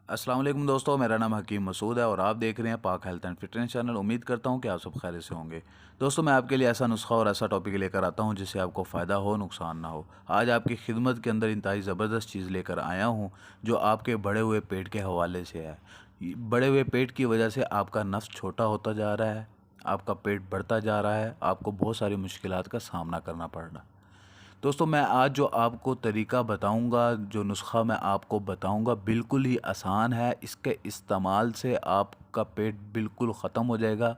अस्सलाम वालेकुम दोस्तों, मेरा नाम हकीम मसूद है और आप देख रहे हैं पाक हेल्थ एंड फिटनेस चैनल। उम्मीद करता हूं कि आप सब खैरियत से होंगे। दोस्तों, मैं आपके लिए ऐसा नुस्खा और ऐसा टॉपिक लेकर आता हूं जिससे आपको फ़ायदा हो, नुकसान ना हो। आज आपकी खिदमत के अंदर इंतहाई ज़बरदस्त चीज़ लेकर आया हूं जो आपके बढ़े हुए पेट के हवाले से है। बढ़े हुए पेट की वजह से आपका नफ्स छोटा होता जा रहा है, आपका पेट बढ़ता जा रहा है, आपको बहुत सारी मुश्किलात का सामना करना पड़ रहा है। दोस्तों, मैं आज जो आपको तरीका बताऊंगा, जो नुस्खा मैं आपको बताऊंगा, बिल्कुल ही आसान है। इसके इस्तेमाल से आपका पेट बिल्कुल ख़त्म हो जाएगा।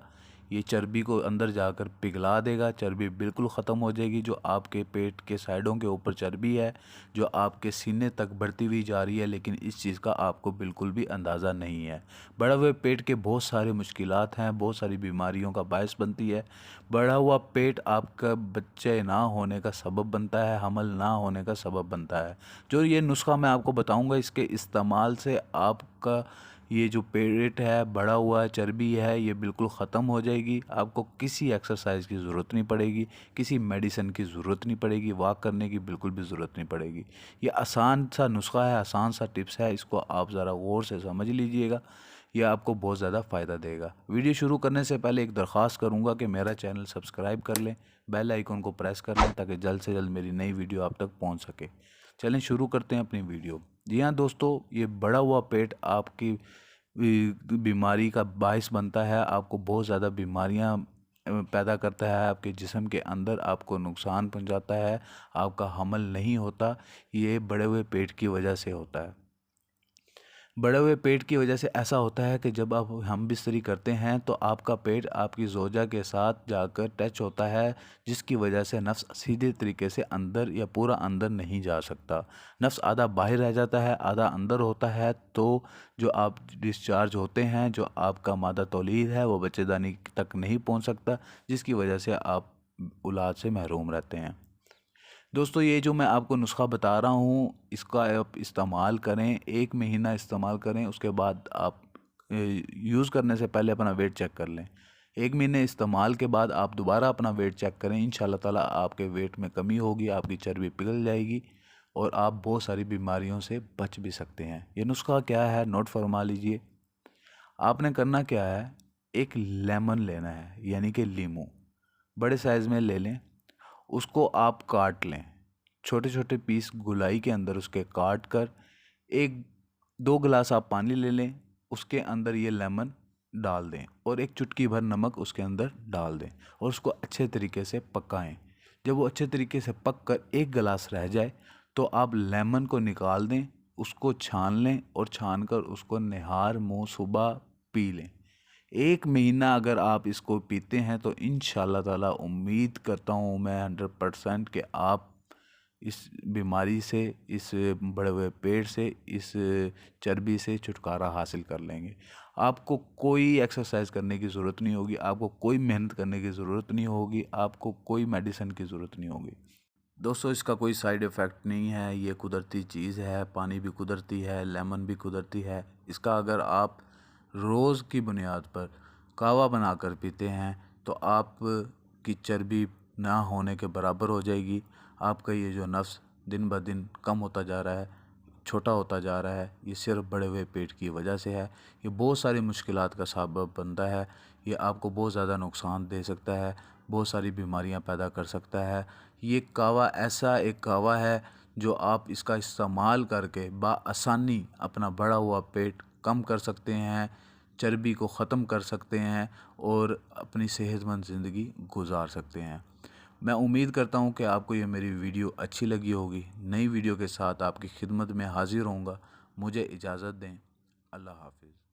ये चर्बी को अंदर जाकर पिघला देगा, चर्बी बिल्कुल ख़त्म हो जाएगी। जो आपके पेट के साइडों के ऊपर चर्बी है, जो आपके सीने तक बढ़ती हुई जा रही है, लेकिन इस चीज़ का आपको बिल्कुल भी अंदाज़ा नहीं है। बढ़े हुए पेट के बहुत सारे मुश्किलात हैं, बहुत सारी बीमारियों का बायस बनती है। बढ़ा हुआ पेट आपका बच्चे ना होने का सबब बनता है, हमल ना होने का सबब बनता है। जो ये नुस्खा मैं आपको बताऊंगा, इसके इस्तेमाल से आपका ये जो पेट है, बढ़ा हुआ चर्बी है, ये बिल्कुल ख़त्म हो जाएगी। आपको किसी एक्सरसाइज की ज़रूरत नहीं पड़ेगी, किसी मेडिसिन की ज़रूरत नहीं पड़ेगी, वॉक करने की बिल्कुल भी ज़रूरत नहीं पड़ेगी। ये आसान सा नुस्खा है, आसान सा टिप्स है। इसको आप ज़रा गौर से समझ लीजिएगा, यह आपको बहुत ज़्यादा फ़ायदा देगा। वीडियो शुरू करने से पहले एक दरख्वास्त करूंगा कि मेरा चैनल सब्सक्राइब कर लें, बेल आइकन को प्रेस कर लें ताकि जल्द से जल्द मेरी नई वीडियो आप तक पहुंच सके। चलें शुरू करते हैं अपनी वीडियो। जी हाँ दोस्तों, ये बढ़ा हुआ पेट आपकी बीमारी का बायस बनता है, आपको बहुत ज़्यादा बीमारियां पैदा करता है, आपके जिस्म के अंदर आपको नुकसान पहुंचाता है, आपका हमल नहीं होता। ये बढ़े हुए पेट की वजह से होता है। बढ़े हुए पेट की वजह से ऐसा होता है कि जब आप हम बिस्तरी करते हैं तो आपका पेट आपकी ज़ोजा के साथ जाकर टच होता है, जिसकी वजह से नफ्स सीधे तरीके से अंदर या पूरा अंदर नहीं जा सकता। नफ्स आधा बाहर रह जाता है, आधा अंदर होता है। तो जो आप डिस्चार्ज होते हैं, जो आपका मादा तौलीद है, वो बच्चेदानी तक नहीं पहुंच सकता, जिसकी वजह से आप औलाद से महरूम रहते हैं। दोस्तों, ये जो मैं आपको नुस्खा बता रहा हूँ, इसका आप इस्तेमाल करें, 1 महीना इस्तेमाल करें। उसके बाद आप यूज़ करने से पहले अपना वेट चेक कर लें। 1 महीने इस्तेमाल के बाद आप दोबारा अपना वेट चेक करें। इंशाल्लाह ताला आपके वेट में कमी होगी, आपकी चर्बी पिघल जाएगी और आप बहुत सारी बीमारियों से बच भी सकते हैं। ये नुस्खा क्या है, नोट फरमा लीजिए। आपने करना क्या है, एक लेमन लेना है, यानी कि लीमू बड़े साइज़ में ले लें। उसको आप काट लें, छोटे छोटे पीस गोलाई के अंदर उसके काट कर, एक 2 गिलास आप पानी ले लें, उसके अंदर ये लेमन डाल दें और एक चुटकी भर नमक उसके अंदर डाल दें और उसको अच्छे तरीके से पकाएं। जब वो अच्छे तरीके से पक कर 1 गिलास रह जाए तो आप लेमन को निकाल दें, उसको छान लें और छान कर उसको निहार मुँह सुबह पी लें। 1 महीना अगर आप इसको पीते हैं तो इंशाल्लाह ताला उम्मीद करता हूँ मैं 100% कि आप इस बीमारी से, इस बढ़े हुए पेट से, इस चर्बी से छुटकारा हासिल कर लेंगे। आपको कोई एक्सरसाइज करने की ज़रूरत नहीं होगी, आपको कोई मेहनत करने की ज़रूरत नहीं होगी, आपको कोई मेडिसिन की ज़रूरत नहीं होगी। दोस्तों, इसका कोई साइड इफ़ेक्ट नहीं है, ये कुदरती चीज़ है। पानी भी कुदरती है, लेमन भी कुदरती है। इसका अगर आप रोज़ की बुनियाद पर कावा बनाकर पीते हैं तो आप की चर्बी ना होने के बराबर हो जाएगी। आपका ये जो नफ्स दिन ब दिन कम होता जा रहा है, छोटा होता जा रहा है, ये सिर्फ बढ़े हुए पेट की वजह से है। ये बहुत सारी मुश्किलात का सबब बनता है। ये आपको बहुत ज़्यादा नुकसान दे सकता है, बहुत सारी बीमारियां पैदा कर सकता है। ये कावा ऐसा एक कावा है जो आप इसका इस्तेमाल करके बआसानी अपना बढ़ा हुआ पेट कम कर सकते हैं, चर्बी को ख़त्म कर सकते हैं और अपनी सेहतमंद ज़िंदगी गुजार सकते हैं। मैं उम्मीद करता हूँ कि आपको ये मेरी वीडियो अच्छी लगी होगी। नई वीडियो के साथ आपकी खिदमत में हाज़िर होऊंगा। मुझे इजाज़त दें। अल्लाह हाफ़िज़।